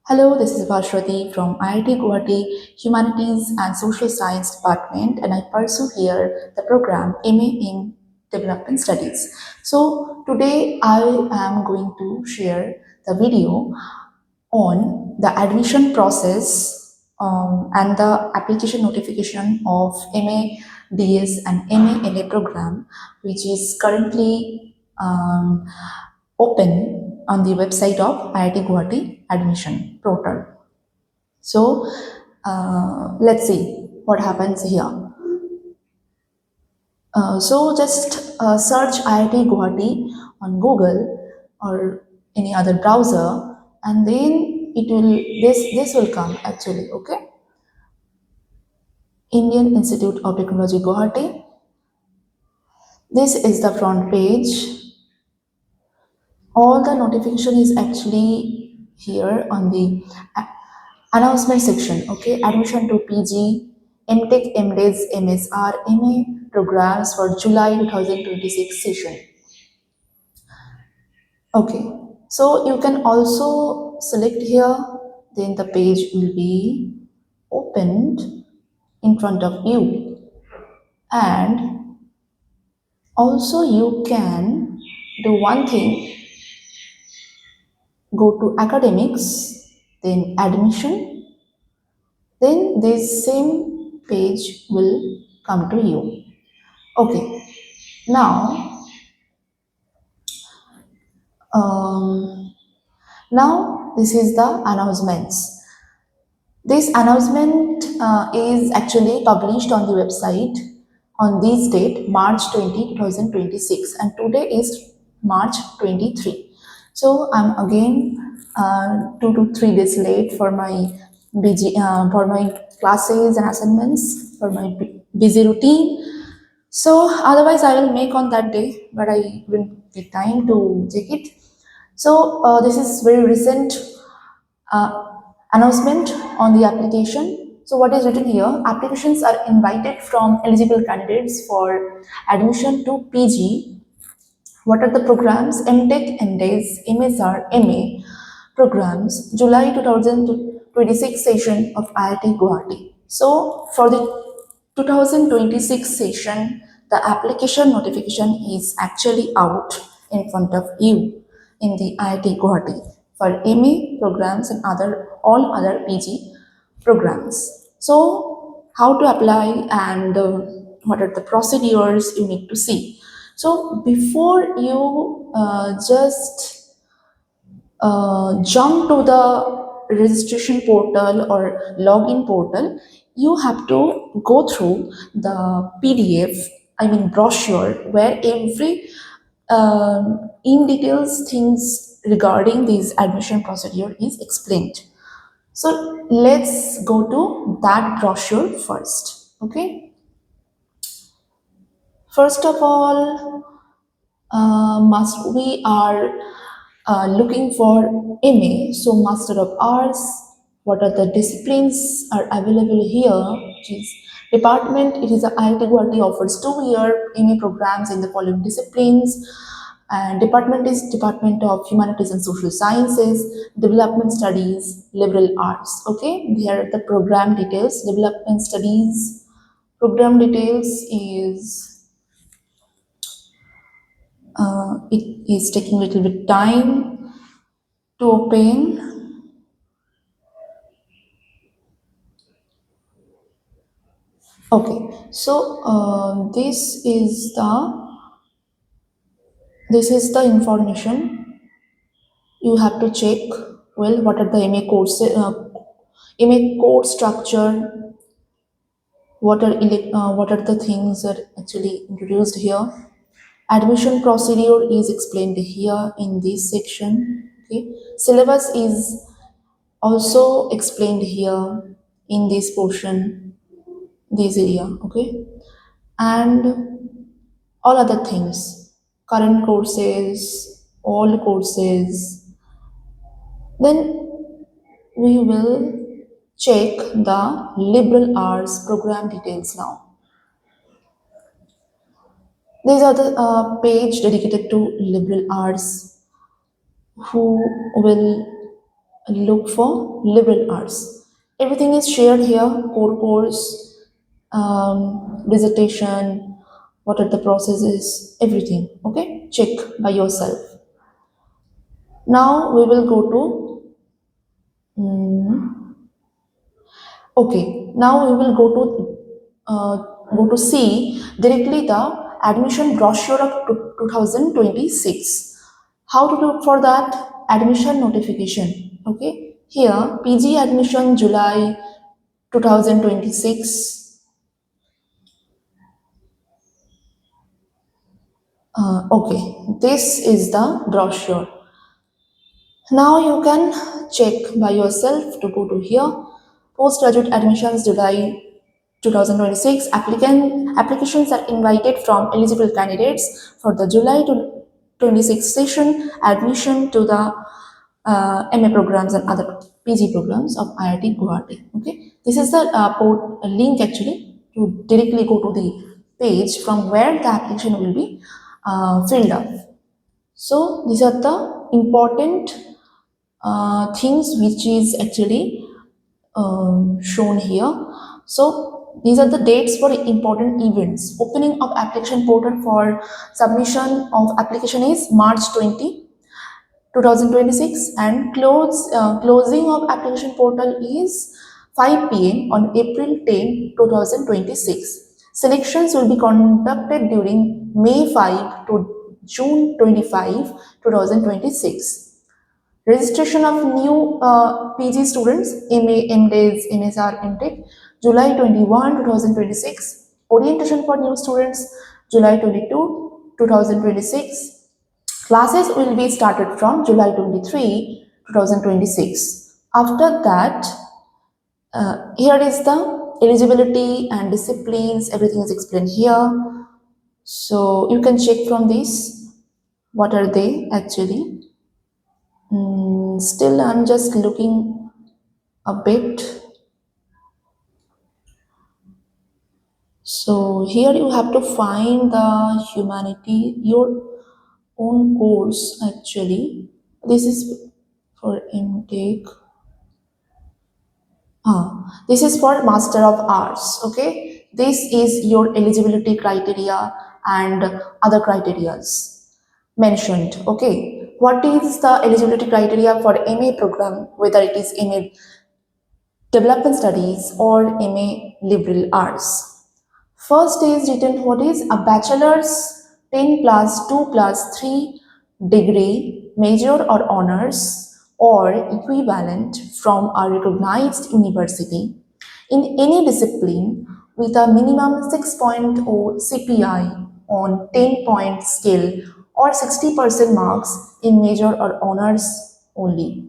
Hello, this is Bhashwati from IIT Guwahati Humanities and Social Science Department, and I pursue here the program MA in Development Studies. So today I am going to share the video on the admission process and the application notification of MA DS and MA LA program, which is currently open on the website of IIT Guwahati admission portal. So let's see what happens here. So just search IIT Guwahati on Google or any other browser, and then it will this will come actually. Okay, Indian Institute of Technology Guwahati. This is the front page. All the notification is actually here on the announcement section. Okay, admission to PG, MTech, MDes, MSR, MA programs for July 2026 session. Okay, so you can also select here, then the page will be opened in front of you, and also you can do one thing, go to academics, then admission, then this same page will come to you. Okay, now now this is the announcements. This announcement is actually published on the website on this date, March 20, 2026, and today is March 23. So I'm again 2 to 3 days late for my for my classes and assignments, for my busy routine. So otherwise I will make on that day, but I will get time to check it. So this is very recent uh, announcement on the application. So what is written here? Applications are invited from eligible candidates for admission to PG. What are the programs? MTech, MDes, MSR, MA programs, July 2026 session of IIT Guwahati. So for the 2026 session, the application notification is actually out in front of you in the IIT Guwahati for MA programs and all other PG programs. So how to apply and what are the procedures you need to see. So before you just jump to the registration portal or login portal, you have to go through the PDF, I mean brochure, where every in details things regarding this admission procedure is explained. So let's go to that brochure first. Okay. First of all, must we are looking for MA, so Master of Arts. What are the disciplines are available here? Which is department. It is a IIT Guwahati offers 2-year MA programs in the following disciplines. And department is Department of Humanities and Social Sciences, Development Studies, Liberal Arts. Okay, here are the program details. Development Studies program details is it is taking a little bit time to open. Okay, so this is the information you have to check. Well, what are the MA courses, MA course structure? What are the things that actually introduced here? Admission procedure is explained here in this section. Okay, syllabus is also explained here in this portion, this area. Okay, and all other things, current courses, all courses. Then we will check the liberal arts program details now. These are the page dedicated to liberal arts who will look for liberal arts. Everything is shared here, core course, dissertation, what are the processes, everything. Okay, check by yourself. Now we will go to, okay, now we will uh, go to see directly the admission brochure of 2026. How to look for that admission notification? Okay, here PG admission July 2026. Okay, this is the brochure. Now you can check by yourself to go to here. Postgraduate admissions July 2026. Applications are invited from eligible candidates for the July 26 session. Admission to the MA programs and other PG programs of IIT Guwahati. Okay, this is the port link actually to directly go to the page from where the application will be filled up. So these are the important things which is actually shown here. So these are the dates for important events. Opening of application portal for submission of application is March 2026, and closing of application portal is 5 p.m. on April 10, 2026. Selections will be conducted during May 5 to June 25, 2026. Registration of new PG students, MA, MDes, MSR, MTech, July 21, 2026. Orientation for new students, July 22, 2026. Classes will be started from July 23, 2026. After that, here is the eligibility and disciplines, everything is explained here. So you can check from this, what are they actually. Still, I'm just looking a bit. So here you have to find the humanity, your own course actually. This is for intake. This is for Master of Arts. Okay, this is your eligibility criteria and other criterias mentioned. Okay, what is the eligibility criteria for MA program, whether it is MA Development Studies or MA Liberal Arts? First is written what is a bachelor's 10 plus 2 plus 3 degree, major or honors or equivalent from a recognized university in any discipline with a minimum 6.0 CPI on 10-point scale or 60% marks in major or honors only.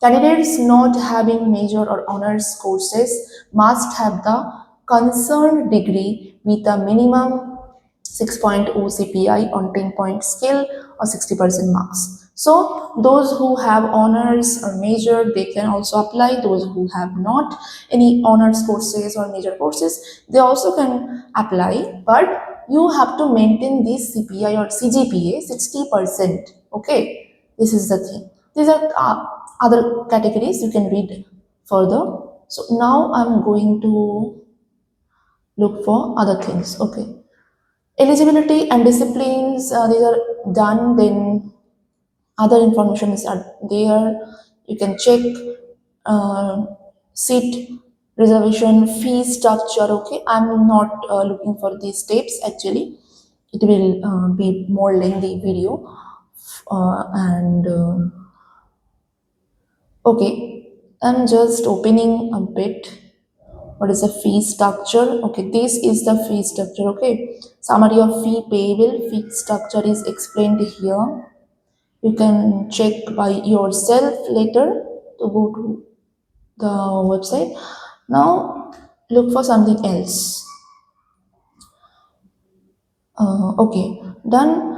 Candidates not having major or honors courses must have the concerned degree with a minimum 6.0 CPI on 10-point scale or 60% marks. So those who have honors or major, they can also apply. Those who have not any honors courses or major courses, they also can apply. But you have to maintain this CPI or CGPA 60%. Okay, this is the thing. These are other categories you can read further. So now I'm going to look for other things. Okay, eligibility and disciplines, these are done. Then other informations are there. You can check uh, seat reservation, fee structure. Okay, I'm not looking for these steps actually. It will be more lengthy video. And Okay, I'm just opening a bit. What is the fee structure? Okay, this is the fee structure. Okay, summary of fee payable. Fee structure is explained here. You can check by yourself later to go to the website. Now, look for something else. Okay, done.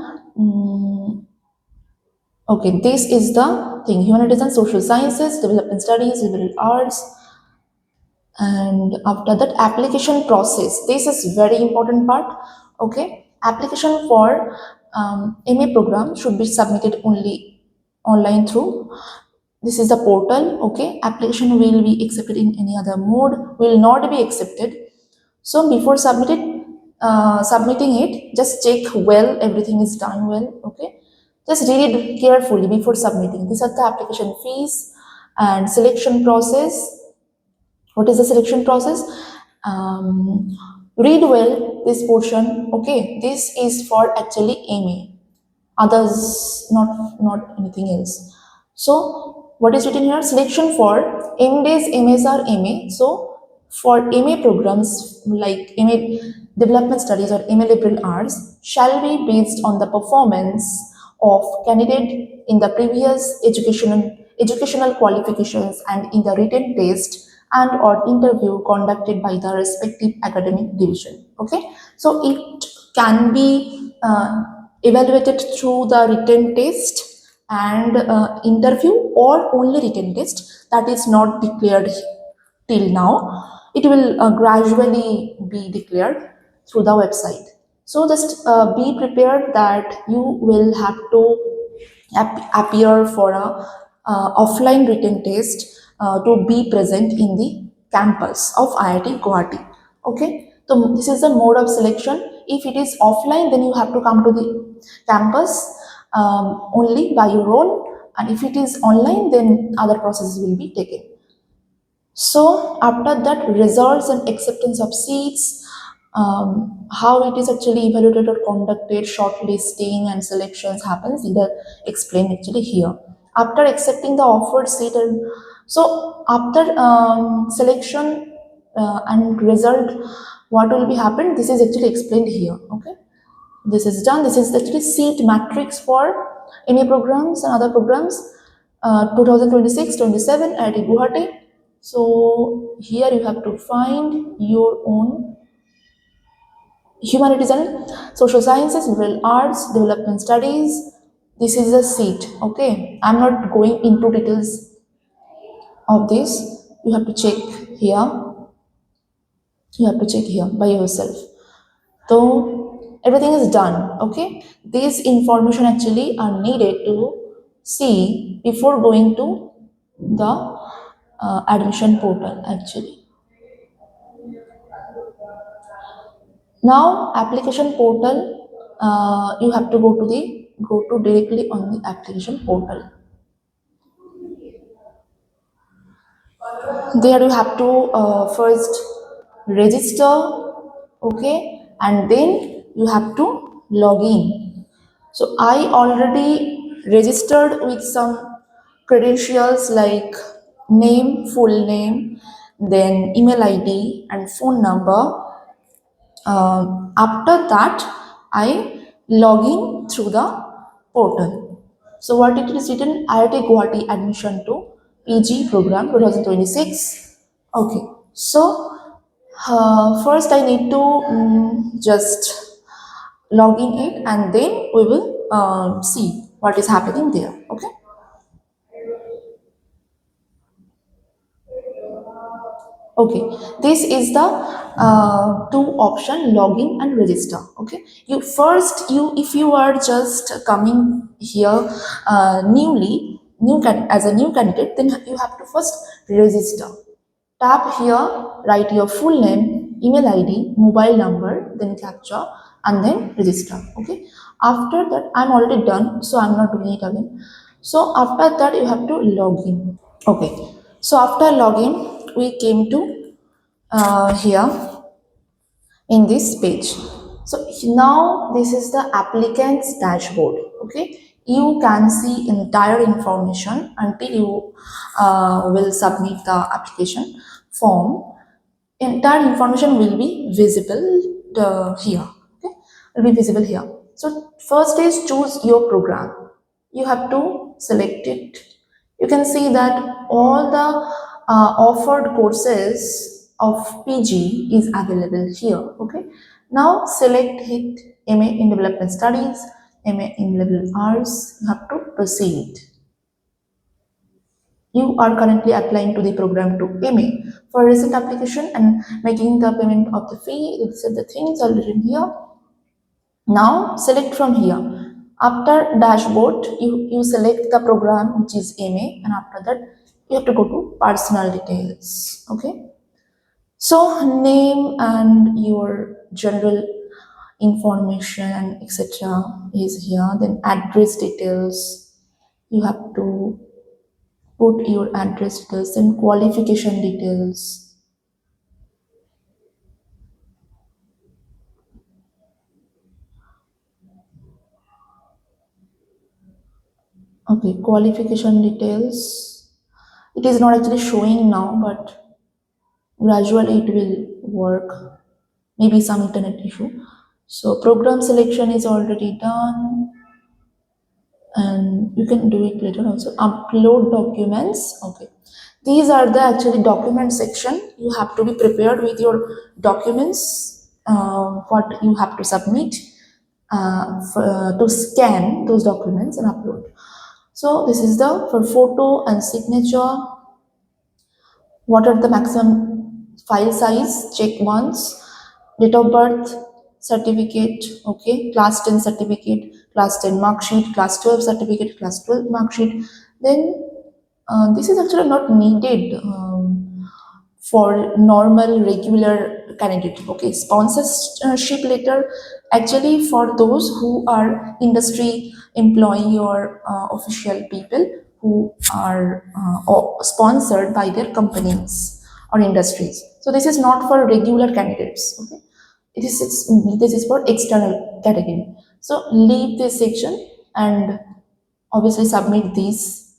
Okay, this is the thing. Humanities and Social Sciences, Development Studies, Liberal Arts, and after that application process. This is very important part. Okay, application for MA program should be submitted only online through This is the portal. Okay, application will be accepted in any other mode, will not be accepted. So before submitting it, just check well everything is done well. Okay, just read it carefully before submitting. These are the application fees and selection process. What is the selection process? Read well this portion. Okay, this is for actually MA, others not anything else. So what is written here? Selection for MDs, MAs or MA. So for MA programs like MA Development Studies or MA Liberal Arts shall be based on the performance of candidate in the previous educational qualifications and in the written test and or interview conducted by the respective academic division. Okay, so it can be evaluated through the written test and interview or only written test. That is not declared till now. It will gradually be declared through the website. So just be prepared that you will have to appear for a offline written test to be present in the campus of IIT Guwahati. Okay, so this is the mode of selection. If it is offline, then you have to come to the campus only by your own, and if it is online, then other processes will be taken. So after that, results and acceptance of seats, how it is actually evaluated or conducted, shortlisting and selections happens. These are explained actually here. After accepting the offered seat, and so after selection and result, what will be happened? This is actually explained here. Okay, this is done. This is actually seat matrix for any programs and other programs. 2026-27 at Guwahati. So here you have to find your own humanities and social sciences, liberal arts, development studies. This is a seat. Okay, I'm not going into details of this. You have to check here. You have to check here by yourself. So everything is done. Okay, these information actually are needed to see before going to the admission portal actually. Now application portal, you have to go to directly on the application portal. There you have to first register. Okay, and then you have to log in. So I already registered with some credentials like name, full name, then email ID and phone number. After that, I log in through the portal. So what it is written, IIT Guwahati admission to PG program 2026. Okay, so first I need to just log in it, and then we will see what is happening there. Okay. Okay, this is the two option, login and register. Okay, you first, you if you are just coming here as a new candidate, then you have to first register. Tap here, write your full name, email ID, mobile number, then captcha, and then register. Okay, after that, I'm already done, so I'm not doing it again. So after that, you have to log in. Okay, so after login, we came to here in this page. So now this is the applicant's dashboard. Okay, you can see entire information until you will submit the application form. Entire information will be visible here. Okay, will be visible here. So first is choose your program. You have to select it. You can see that all the offered courses of PG is available here. Okay, now select hit MA in Development Studies, MA in Liberal Arts. You have to proceed. You are currently applying to the program to MA. For recent application and making the payment of the fee, these are the things are written here. Now select from here. After dashboard, you select the program which is MA, and after that you have to go to personal details. Okay. So name and your general information and etc. is here. Then address details. You have to put your address details and qualification details. Okay, qualification details. It is not actually showing now, but gradually it will work. Maybe some internet issue. So program selection is already done, and you can do it later also. Upload documents. Okay, these are the actually document section. You have to be prepared with your documents, what you have to submit, to scan those documents and upload. So this is the for photo and signature. What are the maximum file size? Check once. Date of birth, certificate, okay, class 10 certificate, class 10 mark sheet, class 12 certificate, class 12 mark sheet. Then this is actually not needed for normal regular candidate. Okay, sponsorship letter actually for those who are industry employee or official people who are sponsored by their companies or industries. So this is not for regular candidates. Okay, this is for external category. So leave this section and obviously submit these,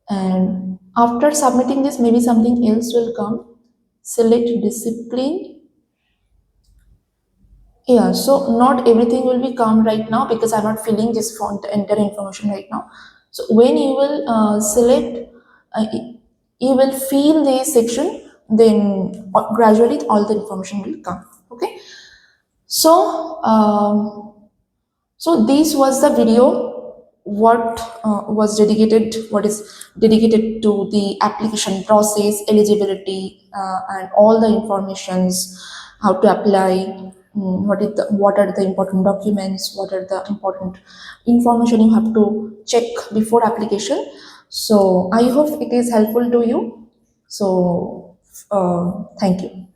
and after submitting this maybe something else will come. Select discipline. Yeah, so not everything will be come right now because I'm not filling this font enter information right now. So when you will select, you will fill this section, then gradually all the information will come. Okay, so so this was the video what what is dedicated to the application process, eligibility, and all the informations, how to apply, what are the important documents, what are the important information you have to check before application. So I hope it is helpful to you. So thank you.